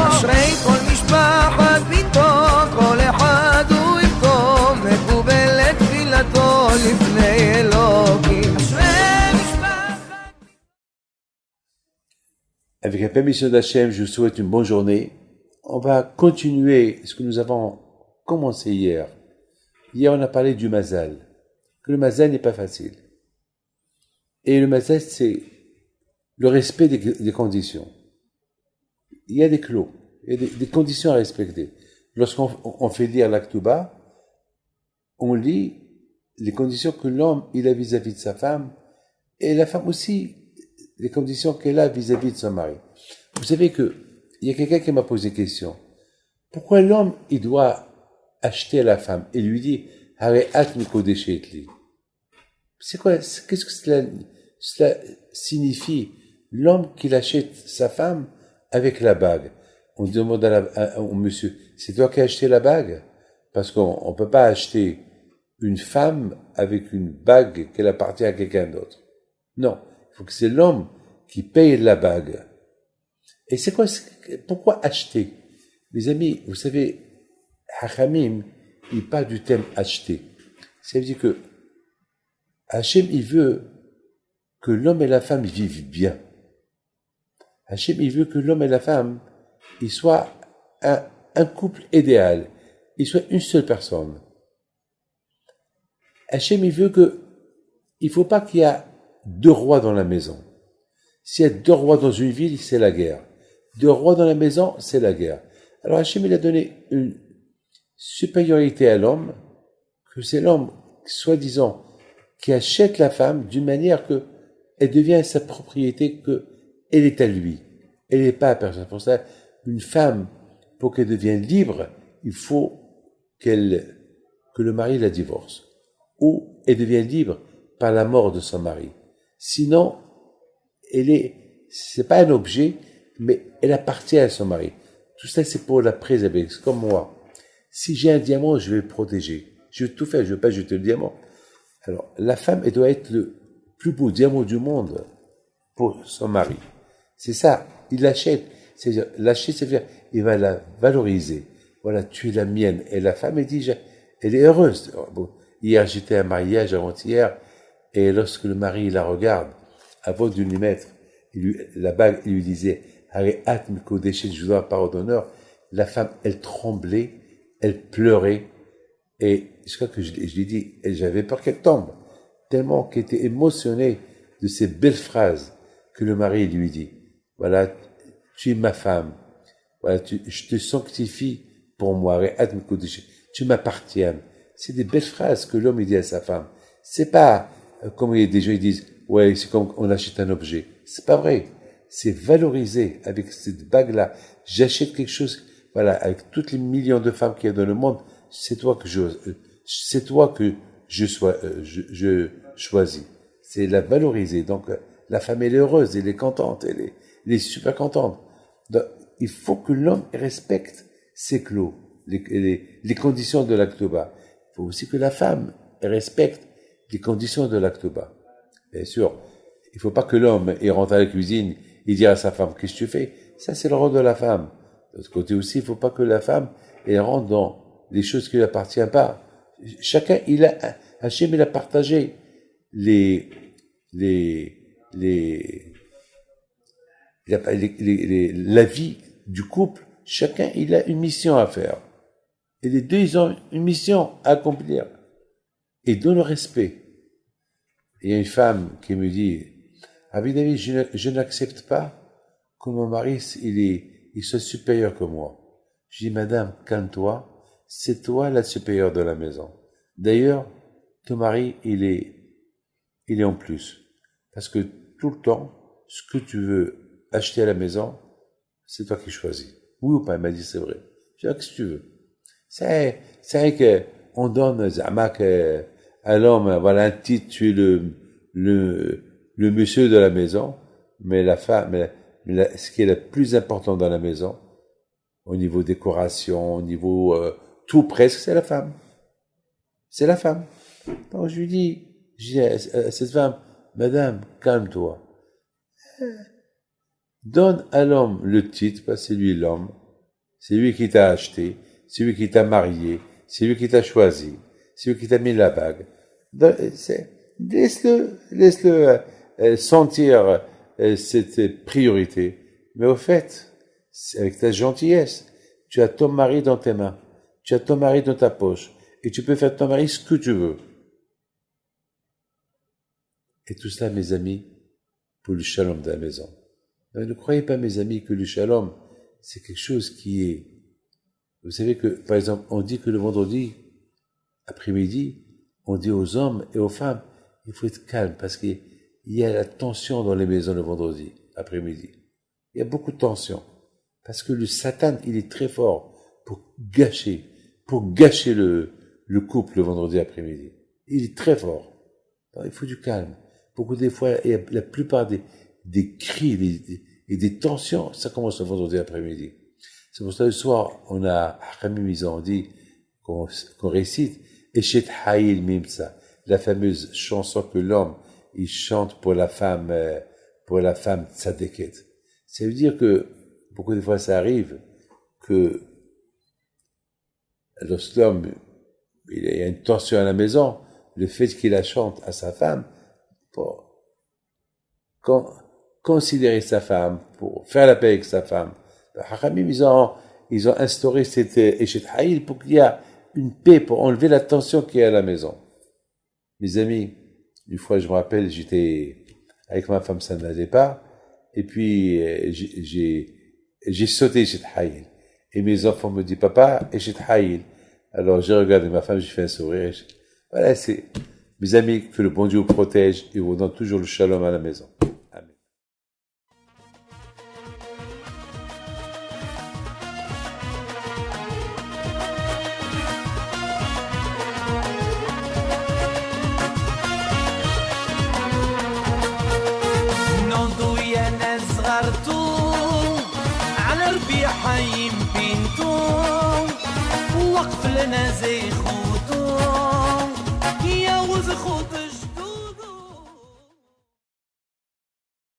אשרי כל משפחת ביתו, כל אחד הוא יבכו, מקובלת תפילתו לפני אלוקים. אשרי משפחת. Avec la permission d'Hachem, je vous souhaite une bonne journée. On va continuer ce que nous avons commencé hier. Hier, on a parlé du mazal. Que le mazal n'est pas facile. Et le mazal, c'est le respect des conditions. Il y a des clauses, il y a des conditions à respecter. Lorsqu'on fait lire l'Aktuba, on lit les conditions que l'homme il a vis-à-vis de sa femme, et la femme aussi, les conditions qu'elle a vis-à-vis de son mari. Vous savez que il y a quelqu'un qui m'a posé une question. Pourquoi l'homme il doit acheter à la femme et lui dit c'est quoi, qu'est-ce que cela signifie? L'homme qui achète sa femme avec la bague. On demande au monsieur, c'est toi qui as acheté la bague? Parce qu'on ne peut pas acheter une femme avec une bague qu'elle appartient à quelqu'un d'autre. Non, il faut que c'est l'homme qui paye la bague. Et c'est quoi, pourquoi acheter? Les amis, vous savez, Hachamim, il parle du thème acheter. Ça veut dire que Hachem, il veut que l'homme et la femme vivent bien. Hachem, il veut que l'homme et la femme, ils soient un couple idéal. Ils soient une seule personne. Hachem, il veut il faut pas qu'il y ait deux rois dans la maison. S'il y a deux rois dans une ville, c'est la guerre. Deux rois dans la maison, c'est la guerre. Alors Hachem, il a donné une supériorité à l'homme, que c'est l'homme, soi-disant, qui achète la femme d'une manière que elle devient sa propriété, que elle est à lui. Elle n'est pas à personne. Pour ça, une femme, pour qu'elle devienne libre, il faut que le mari la divorce. Ou elle devient libre par la mort de son mari. Sinon, c'est pas un objet, mais elle appartient à son mari. Tout ça, c'est pour la préserver. C'est comme moi. Si j'ai un diamant, je vais le protéger. Je vais tout faire, je ne vais pas jeter le diamant. Alors, la femme, elle doit être le plus beau diamant du monde pour son mari. C'est ça, il l'achète. C'est-à-dire, l'achète, c'est-à-dire, il va la valoriser. Voilà, tu es la mienne. Et la femme, elle dit, elle est heureuse. Bon, hier, j'étais à un mariage, avant-hier, et lorsque le mari la regarde, avant de lui mettre la bague, il lui disait, je vous donne la parole d'honneur. La femme, elle tremblait, elle pleurait, et je crois que je lui ai dit, et j'avais peur qu'elle tombe, tellement qu'elle était émotionnée de ces belles phrases que le mari lui dit. Voilà, tu es ma femme. Voilà, je te sanctifie pour moi. Tu m'appartiens. C'est des belles phrases que l'homme dit à sa femme. C'est pas comme il y a des gens qui disent, ouais, c'est comme on achète un objet. C'est pas vrai. C'est valoriser avec cette bague-là. J'achète quelque chose, voilà, avec toutes les millions de femmes qu'il y a dans le monde. C'est toi que je choisis. C'est la valoriser. Donc, la femme, elle est heureuse, elle est contente, elle est super contente. Donc, il faut que l'homme respecte ses clauses, les conditions de l'Aktuba. Il faut aussi que la femme respecte les conditions de l'Aktuba. Bien sûr, il ne faut pas que l'homme rentre à la cuisine et dise à sa femme, qu'est-ce que tu fais? Ça, c'est le rôle de la femme. De l'autre côté aussi, il ne faut pas que la femme rentre dans les choses qui ne lui appartiennent pas. Chacun, Hachem, il a partagé la vie du couple. Chacun, il a une mission à faire. Et les deux, ils ont une mission à accomplir. Et dans le respect. Il y a une femme qui me dit, David, je n'accepte pas que mon mari, il soit supérieur que moi. Je dis, madame, calme-toi. C'est toi la supérieure de la maison. D'ailleurs, ton mari, il est en plus. Parce que tout le temps, ce que tu veux acheter à la maison, c'est toi qui choisis. Oui ou pas? Elle m'a dit, c'est vrai. Je dis, qu'est-ce que tu veux? C'est vrai qu'on donne à l'homme, voilà, un titre, tu es le monsieur de la maison, mais la femme, ce qui est le plus important dans la maison, au niveau décoration, au niveau tout presque, c'est la femme. C'est la femme. Donc je lui dis, Je dis à cette femme, Madame, calme-toi. Donne à l'homme le titre, parce que c'est lui l'homme. C'est lui qui t'a acheté, c'est lui qui t'a marié, c'est lui qui t'a choisi, c'est lui qui t'a mis la bague. Laisse-le sentir cette priorité. Mais au fait, avec ta gentillesse, tu as ton mari dans tes mains, tu as ton mari dans ta poche, et tu peux faire de ton mari ce que tu veux. Et tout cela, mes amis, pour le shalom de la maison. Ne croyez pas, mes amis, que le shalom, c'est quelque chose qui est... Vous savez que, par exemple, on dit que le vendredi après-midi, on dit aux hommes et aux femmes, il faut être calme parce qu'il y a la tension dans les maisons le vendredi après-midi. Il y a beaucoup de tension. Parce que le Satan, il est très fort pour gâcher le couple le vendredi après-midi. Il est très fort. Alors, il faut du calme. Beaucoup des fois, la plupart des cris et des tensions, ça commence le vendredi après-midi. C'est pour ça, le soir, on a on dit, qu'on récite, Eshet Haïl Mimsa, la fameuse chanson que l'homme, il chante pour la femme tzadeket. Ça veut dire que, beaucoup de fois, ça arrive que, lorsque l'homme, il y a une tension à la maison, le fait qu'il la chante à sa femme, pour considérer sa femme, pour faire la paix avec sa femme. Ils ont instauré cette Eshet Haïl pour qu'il y ait une paix, pour enlever la tension qu'il y a à la maison. Mes amis, une fois je me rappelle, j'étais avec ma femme, ça n'allait pas, et puis j'ai sauté Eshet Haïl. Et mes enfants me disent, papa, Eshet Haïl. Alors j'ai regardé ma femme, j'ai fait un sourire. Voilà, c'est... Mes amis, que le bon Dieu vous protège et vous donne toujours le shalom à la maison. Amen. نوضوا يا ناس صغرتو على ربيع حي بنتو وقف لنا زي خو